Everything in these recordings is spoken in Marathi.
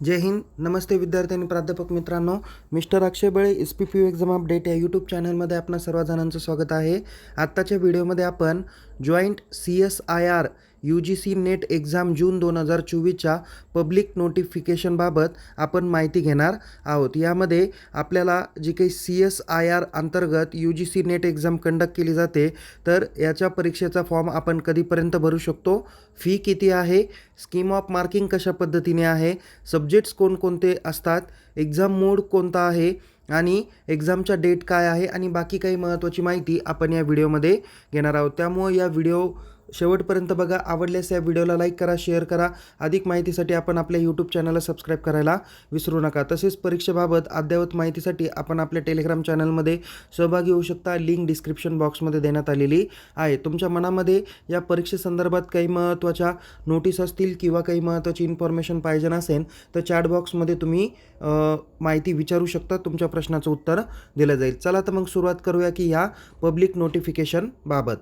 जय हिंद. नमस्ते विद्यार्थी आणि प्राध्यापक मित्रांनो. Mister Akshay Bale SPPU exam update या यूट्यूब चॅनलमध्ये आपणा सर्वजणांचं स्वागत आहे. आत्ताच्या व्हिडिओमध्ये आपण joint CSIR UGC NET exam June 2024च्या पब्लिक नोटिफिकेशनबाबत आपण माहिती घेणार आहोत. यामध्ये आपल्याला जी काही CSIR अंतर्गत UGC नेट एक्झाम कंडक्ट केली जाते, तर याच्या परीक्षेचा फॉर्म आपण कधीपर्यंत भरू शकतो, फी किती आहे, स्कीम ऑफ मार्किंग कशा पद्धतीने आहे, सब्जेक्ट्स कोणकोणते असतात, एक्झाम मोड कोणता आहे आणि एक्झामचा डेट काय आहे आणि बाकी काही महत्त्वाची माहिती आपण या व्हिडिओमध्ये घेणार आहोत. त्यामुळे या व्हिडिओ शेवटपर्यंत बघा. आवडल्यास या व्हिडिओला लाईक करा, शेअर करा. अधिक माहितीसाठी आपण आपल्या यूट्यूब चॅनलला सबस्क्राईब करायला विसरू नका. तसेच परीक्षेबाबत अद्ययावत माहितीसाठी आपण आपल्या टेलिग्राम चॅनलमध्ये सहभागी होऊ शकता. लिंक डिस्क्रिप्शन बॉक्समध्ये देण्यात आलेली आहे. तुमच्या मनामध्ये या परीक्षेसंदर्भात काही महत्त्वाच्या नोटीस असतील किंवा काही महत्त्वाची इन्फॉर्मेशन पाहिजे नसेल तर चॅट बॉक्समध्ये तुम्ही माहिती विचारू शकता. तुमच्या प्रश्नाचं उत्तर दिलं जाईल. चला तर मग सुरुवात करूया की ह्या पब्लिक नोटिफिकेशनबाबत.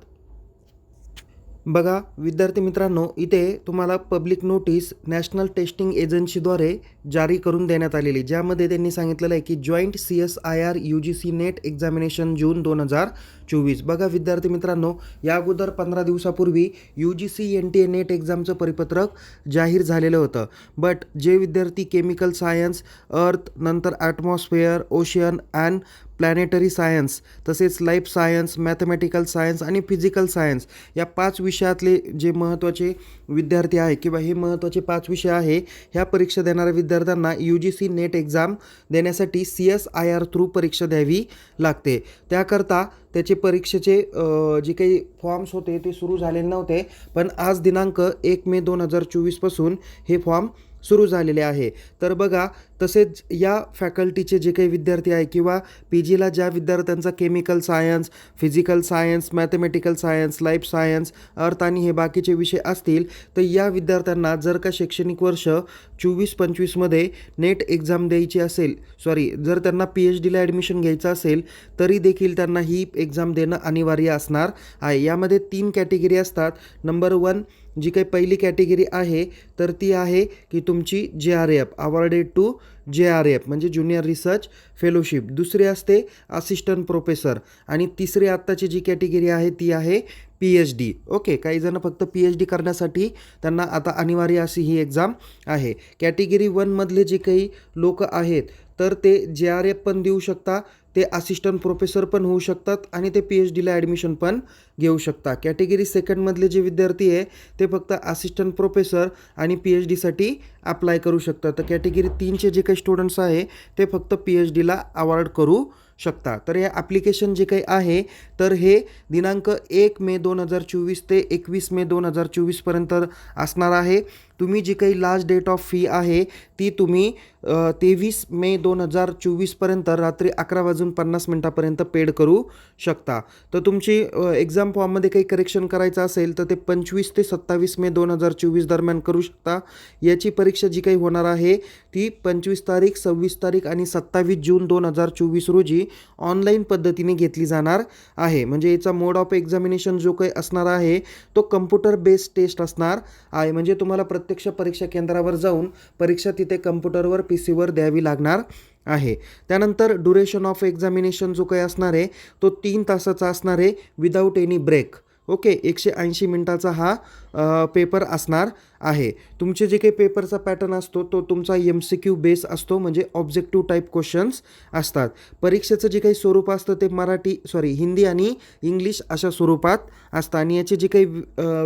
बघा विद्यार्थी मित्रांनो, इथे तुम्हाला पब्लिक नोटीस नॅशनल टेस्टिंग एजन्सीद्वारे जारी करून देण्यात आलेली, ज्यामध्ये त्यांनी सांगितलेलं आहे की joint CSIR UGC NET examination June 2024. बघा विद्यार्थी मित्रांनो, या अगोदर 15 दिवसापूर्वी UGC NTA नेट एक्झामचं परिपत्रक जाहीर झालेलं होतं. बट जे विद्यार्थी केमिकल सायन्स, अर्थ, नंतर atmosphere, ocean and planetary science, तसेच लाईफ सायन्स, मॅथमॅटिकल सायन्स आणि फिजिकल सायन्स या 5 विषयातले जे महत्त्वाचे विद्यार्थी आहे किंवा हे महत्त्वाचे 5 विषय आहे, ह्या परीक्षा देणाऱ्या विद्यार्थ्यांना UGC नेट एक्झाम देण्यासाठी CSIR थ्रू परीक्षा द्यावी लागते. त्याकरता त्याचे परीक्षेचे जे काही फॉर्म्स होते ते सुरू झालेले नव्हते, पण आज दिनांक 1 मे 2024 पासून हे फॉर्म सुरू झालेले आहे. तर बघा, तसेच या फॅकल्टीचे जे काही विद्यार्थी आहे किंवा PGला ज्या विद्यार्थ्यांचा chemical science, physical science, mathematical science, life science, अर्थ आणि हे बाकीचे विषय असतील, तर या विद्यार्थ्यांना जर का शैक्षणिक वर्ष 24-25मध्ये नेट एक्झाम द्यायची असेल, जर त्यांना PhDला ॲडमिशन घ्यायचं असेल तरी देखील त्यांना ही एक्झाम देणं अनिवार्य असणार आहे. यामध्ये 3 कॅटेगरी असतात. नंबर 1 जी काही पहिली कॅटेगरी आहे तर ती आहे की तुमची JRF अवॉर्डेड टू JRF म्हणजे ज्युनियर रिसर्च फेलोशिप. दुसरी असते असिस्टंट प्रोफेसर आणि तिसरी आत्ताची जी कॅटेगरी आहे ती आहे PhD. ओके, काही जण फक्त PhD करण्यासाठी त्यांना आता अनिवार्य अशी ही एक्झाम आहे. कॅटेगरी 1मधले जे काही लोक आहेत तर ते JRF पण देऊ शकता, ते असिस्टंट प्रोफेसर पण होऊ शकतात आणि ते PhDला ॲडमिशन पण घेऊ शकता. कॅटेगरी 2मधले जे विद्यार्थी आहे ते फक्त असिस्टंट प्रोफेसर आणि PhDसाठी अप्लाय करू शकतात. तर कॅटेगरी 3चे जे काही स्टुडंट्स आहे ते फक्त PhDला अवॉर्ड करू शकता. तर हे ॲप्लिकेशन जे काही आहे तर हे दिनांक 1 मे 2024 ते 21 मे 2024पर्यंत असणार आहे. तुम्ही जी काही लास्ट डेट ऑफ फी आहे ती तुम्ही 23 मे 2024पर्यंत रात्री 11:50 पेड करू शकता. तर तुमची एक्झाम फॉर्ममध्ये काही करेक्शन करायचं असेल तर ते 25 ते 27 मे 2024 दरम्यान करू शकता. याची परीक्षा जी काही होणार आहे ती 25 तारीख, 26 तारीख आणि 27 जून 2024 रोजी ऑनलाईन पद्धतीने घेतली जाणार आहे. म्हणजे याचा मोड ऑफ एक्झामिनेशन जो काही असणार आहे तो कम्प्युटर बेस्ड टेस्ट असणार आहे. म्हणजे तुम्हाला प्रत्यक्ष परीक्षा केंद्रावर जाऊन परीक्षा तिथे कम्प्युटरवर PCवर द्यावी लागणार आहे. त्यानंतर ड्युरेशन ऑफ एक्झामिनेशन जो काही असणार आहे तो 3 तासाचा असणार आहे विदाऊट एनी ब्रेक. ओके, 180 मिनिटाचा हा पेपर असणार आहे. तुमचे जे काही पेपरचा पॅटर्न असतो तो तुमचा MCQ बेस असतो, म्हणजे ऑब्जेक्टिव्ह टाईप क्वेश्चन्स असतात. परीक्षेचं जे काही स्वरूप असतं ते हिंदी आणि इंग्लिश अशा स्वरूपात असतं. आणि याचे जे काही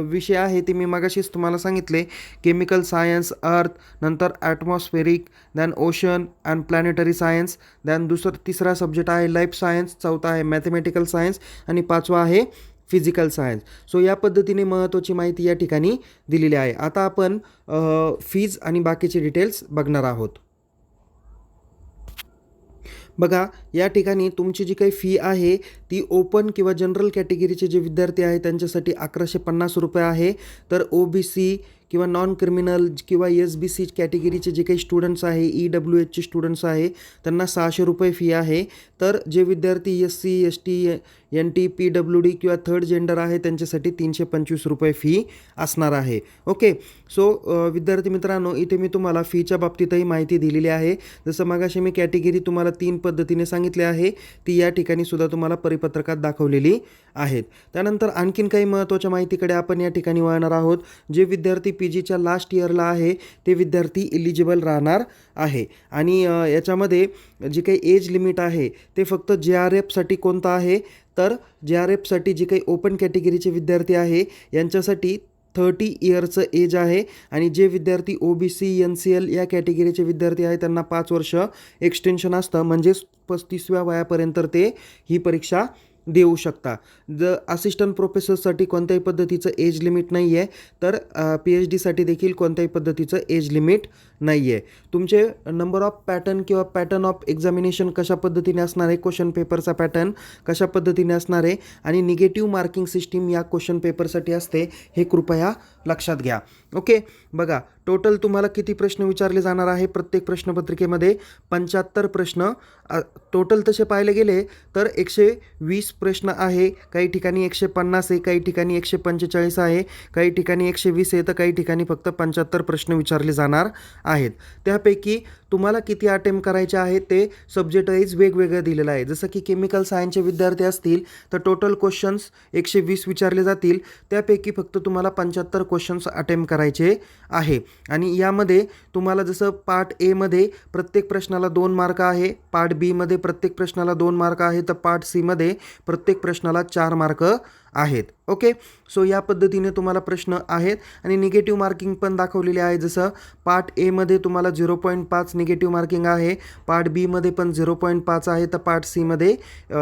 विषय आहे ते मी मगाशीच तुम्हाला सांगितले, केमिकल सायन्स, अर्थ, नंतर atmospheric, than ocean and planetary science, than तिसरा सब्जेक्ट आहे लाईफ सायन्स, चौथा आहे मॅथमॅटिकल सायन्स आणि 5वा आहे फिजिकल सायन्स. सो या पद्धतीने महत्त्वाची माहिती या ठिकाणी दिलेली आहे. आता आपण फीज आणि बाकीचे डिटेल्स बघणार आहोत. बघा, या ठिकाणी तुमची जी काही फी आहे ती ओपन किंवा जनरल कॅटेगरीचे जे विद्यार्थी आहेत त्यांच्यासाठी 1150 रुपये आहे. तर OBC किंवा नॉन क्रिमिनल किंवा SBC कॅटेगरीचे जे काही स्टुडंट्स आहे, EWHचे स्टुडंट्स आहे, त्यांना 600 रुपये फी आहे. तर जे विद्यार्थी SC ST NT-PWD किंवा थर्ड जेंडर आहे त्यांच्यासाठी 325 रुपये फी असणार आहे. ओके. सो विद्यार्थी मित्रांनो, इथे मी तुम्हाला फीच्या बाबतीतही माहिती दिलेली आहे. जसं मगाशी मी कॅटेगरी तुम्हाला 3 पद्धतीने सांगितले आहे, ती या ठिकाणी सुद्धा तुम्हाला परिपत्रकात दाखवलेली आहेत. त्यानंतर आणखीन काही महत्त्वाच्या माहितीकडे आपण या ठिकाणी वळणार आहोत. जे विद्यार्थी PGच्या लास्ट इयरला आहे ते विद्यार्थी इलिजिबल राहणार आहे. आणि याच्यामध्ये जी काही एज लिमिट आहे ते फक्त JRFसाठी कोणतं आहे, तर JRFसाठी जी काही ओपन कॅटेगरीचे विद्यार्थी आहे यांच्यासाठी 30 इयरचं एज आहे. आणि जे विद्यार्थी OBC NCL या कॅटेगरीचे विद्यार्थी आहे त्यांना 5 वर्ष एक्सटेन्शन असतं, म्हणजेच 35व्या वयापर्यंत ते ही परीक्षा देऊ शकता. असिस्टंट प्रोफेसरसाठी कोणत्याही पद्धतीचं एज लिमिट नाही आहे, तर PhDसाठी देखील कोणत्याही पद्धतीचं एज लिमिट नाही आहे. तुमचे नंबर ऑफ पॅटर्न किंवा पॅटर्न ऑफ एक्झामिनेशन कशा पद्धतीने असणार आहे, क्वेश्चन पेपरचा पॅटर्न कशा पद्धतीने असणार आहे आणि निगेटिव्ह मार्किंग सिस्टीम या क्वेश्चन पेपरसाठी असते, हे कृपया लक्षात घ्या. ओके. बघा, टोटल तुम्हाला किती प्रश्न विचारले जाणार आहे प्रत्येक प्रश्नपत्रिकेमध्ये? 75 प्रश्न टोटल. तसे पाहायला गेले तर 120 प्रश्न आहे, काही ठिकाणी 150 आहे, काही ठिकाणी 145 आहे, काही ठिकाणी 120 आहे, तर काही ठिकाणी फक्त 75 प्रश्न विचारले जाणार आहेत. त्यापैकी तुम्हाला किती अटेम्प्ट करायचे आहेत ते सब्जेक्ट वाईज वेगवेगळं दिलेलं आहे. जसं की केमिकल सायन्सचे विद्यार्थी असतील तर टोटल क्वेश्चन्स 120 विचारले जातील, त्यापैकी फक्त तुम्हाला 75 क्वेश्चन्स अटेम्प्ट करायचे आहे. आणि यामध्ये तुम्हाला जसं पार्ट एमध्ये प्रत्येक प्रश्नाला 2 मार्क आहे, पार्ट बीमध्ये प्रत्येक प्रश्नाला 2 मार्क आहे, तर पार्ट सीमध्ये प्रत्येक प्रश्नाला 4 मार्क आहेत. ओके. सो या पद्धतीने तुम्हाला प्रश्न आहेत आणि निगेटिव्ह मार्किंग पण दाखवलेले आहे. जसं पार्ट एमध्ये तुम्हाला 0.5 निगेटिव्ह मार्किंग आहे, पार्ट बीमध्ये पण 0.5 आहे, तर पार्ट सीमध्ये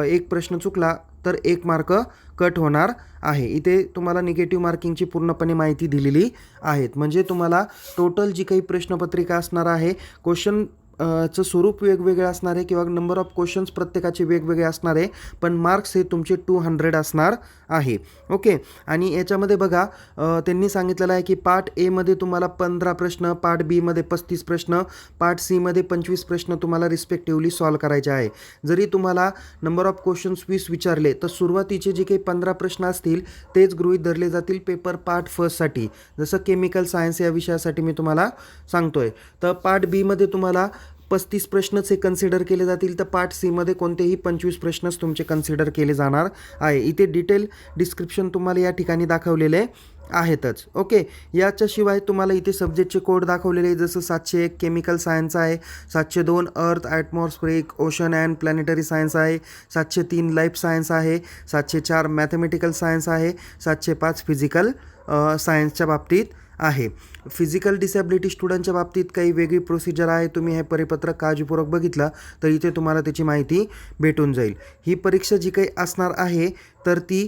एक प्रश्न चुकला तर 1 मार्क कट होणार आहे. इथे तुम्हाला निगेटिव्ह मार्किंगची पूर्णपणे माहिती दिलेली आहेत. म्हणजे तुम्हाला टोटल जी काही प्रश्नपत्रिका असणार आहे, क्वेश्चन चं स्वरूप वेगवेगळे असणार आहे किंवा नंबर ऑफ क्वेश्चन्स प्रत्येकाचे वेगवेगळे असणार आहे, पण मार्क्स हे तुमचे 200 असणार आहे. ओके. आणि याच्यामध्ये बघा, त्यांनी सांगितलेलं आहे की पार्ट एमध्ये तुम्हाला 15 प्रश्न, पार्ट बीमध्ये 35 प्रश्न, पार्ट सीमध्ये 25 प्रश्न तुम्हाला रिस्पेक्टिव्हली सॉल्व करायचे आहे. जरी तुम्हाला नंबर ऑफ क्वेश्चन्स 20 विचारले तर सुरुवातीचे जे काही 15 प्रश्न असतील तेच गृहीत धरले जातील पेपर पार्ट फर्स्टसाठी. जसं केमिकल सायन्स या विषयासाठी मी तुम्हाला सांगतोय, तर पार्ट बीमध्ये तुम्हाला 35 प्रश्नच हे कन्सिडर केले जातील, तर पार्ट सीमध्ये कोणतेही 25 प्रश्नच तुमचे कन्सिडर केले जाणार आहे. इथे डिटेल डिस्क्रिप्शन तुम्हाला या ठिकाणी दाखवलेले आहेतच. ओके. याच्याशिवाय तुम्हाला इथे सब्जेक्टचे कोड दाखवलेले आहे. जसं 701 केमिकल सायन्स आहे, 702 अर्थ atmospheric ocean and planetary science आहे, 703 लाईफ सायन्स आहे, 704 मॅथमॅटिकल सायन्स आहे, 705 फिजिकल सायन्सच्या बाबतीत आहे. फिजिकल डिसॅबिलिटी स्टुडंटच्या बाबतीत काही वेगळी प्रोसिजर आहे. तुम्ही हे परिपत्रक काळजीपूर्वक बघितलं तर इथे तुम्हाला त्याची माहिती भेटून जाईल. ही परीक्षा जी काही असणार आहे तर ती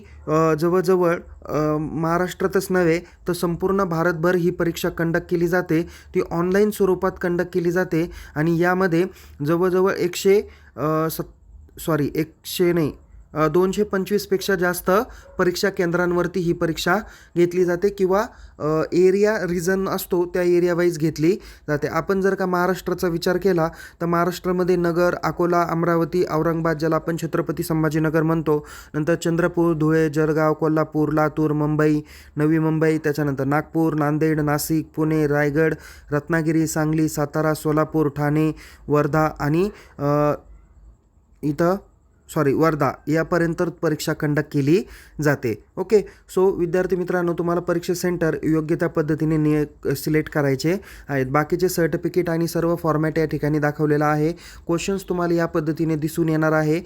जवळजवळ महाराष्ट्रातच नव्हे तर संपूर्ण भारतभर ही परीक्षा कंडक्ट केली जाते. ती ऑनलाईन स्वरूपात कंडक्ट केली जाते आणि यामध्ये जवळजवळ 225पेक्षा जास्त परीक्षा केंद्रांवरती ही परीक्षा घेतली जाते किंवा एरिया रिजन असतो त्या एरिया वाईज घेतली जाते. आपण जर का महाराष्ट्राचा विचार केला तर महाराष्ट्रामध्ये नगर, अकोला, अमरावती, औरंगाबाद ज्याला आपण छत्रपती संभाजीनगर म्हणतो, नंतर चंद्रपूर, धुळे, जळगाव, कोल्हापूर, लातूर, मुंबई, नवी मुंबई, त्याच्यानंतर नागपूर, नांदेड, नाशिक, पुणे, रायगड, रत्नागिरी, सांगली, सातारा, सोलापूर, ठाणे, वर्धा आणि वर्धा यापर्यंत परीक्षा कंडक्ट केली जाते. ओके. सो विद्यार्थी मित्रांनो, तुम्हाला परीक्षा सेंटर योग्य त्या पद्धतीने सिलेक्ट करायचे आहेत. बाकीचे सर्टिफिकेट आणि सर्व फॉर्मॅट या ठिकाणी दाखवलेला आहे. क्वेश्चन्स तुम्हाला या पद्धतीने दिसून येणार आहे.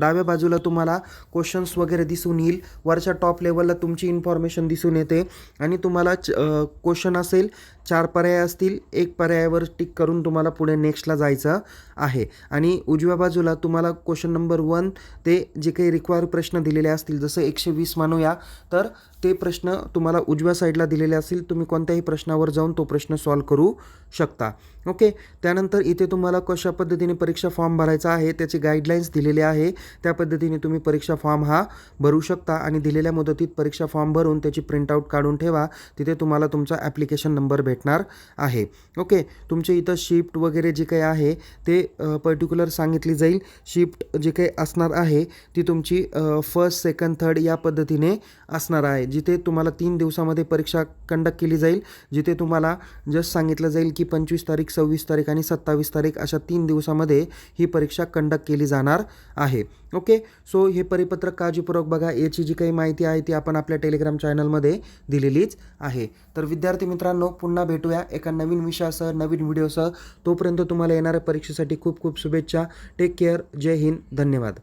डाव्या बाजूला तुम्हाला क्वेश्चन्स वगैरे दिसून येईल. वरच्या टॉप लेवलला तुमची इन्फॉर्मेशन दिसून येते आणि तुम्हाला क्वेश्चन असेल, 4 पर्याय असतील, 1 पर्यायावर टिक करून तुम्हाला पुढे नेक्स्टला जायचं आहे. आणि उजव्या बाजूला तुम्हाला क्वेश्चन नंबर 1 ते जे काही रिक्वायर प्रश्न दिलेले असतील, जसं 120 म्हणूया, तर ते प्रश्न तुम्हाला उजव्या साईडला दिलेले असतील. तुम्ही कोणत्याही प्रश्नावर जाऊन तो प्रश्न सॉल्व करू शकता. ओके. त्यानंतर इथे तुम्हाला कशा पद्धतीने परीक्षा फॉर्म भरायचा आहे त्याची गाईडलाईन्स दिलेली आहे. त्या पद्धतीने तुम्ही परीक्षा फॉर्म हा भरू शकता आणि दिलेल्या मुदतीत परीक्षा फॉर्म भरून त्याची प्रिंटआउट काढून ठेवा. तिथे तुम्हाला तुमचा ॲप्लिकेशन नंबर भेटणार आहे. ओके. तुमचे इथं शिफ्ट वगैरे जे काही आहे ते पर्टिक्युलर सांगितली जाईल. शिफ्ट जे काही असणार आहे ती तुमची फर्स्ट, सेकंड, थर्ड या पद्धतीने असणार आहे. जिथे तुम्हाला 3 दिवसामध्ये परीक्षा कंडक्ट केली जाईल. जिथे तुम्हाला जस्ट सांगितलं जाईल की 25 तारीख, 26 तारीख आणि 27 तारीख अशा 3 दिवसामध्ये ही परीक्षा कंडक्ट केली जाणार आहे. ओके. सो हे परिपत्रक काळजीपूर्वक बघा. याची जी काही माहिती आहे ती आपण आपल्या टेलिग्राम चॅनलमध्ये दिलेलीच आहे. तर विद्यार्थी मित्रांनो, पुन्हा भेटूया एका नवीन विषयासह, नवीन व्हिडिओसह. तोपर्यंत तुम्हाला येणाऱ्या परीक्षेसाठी खूप खूप शुभेच्छा. Take care. जय हिंद. धन्यवाद.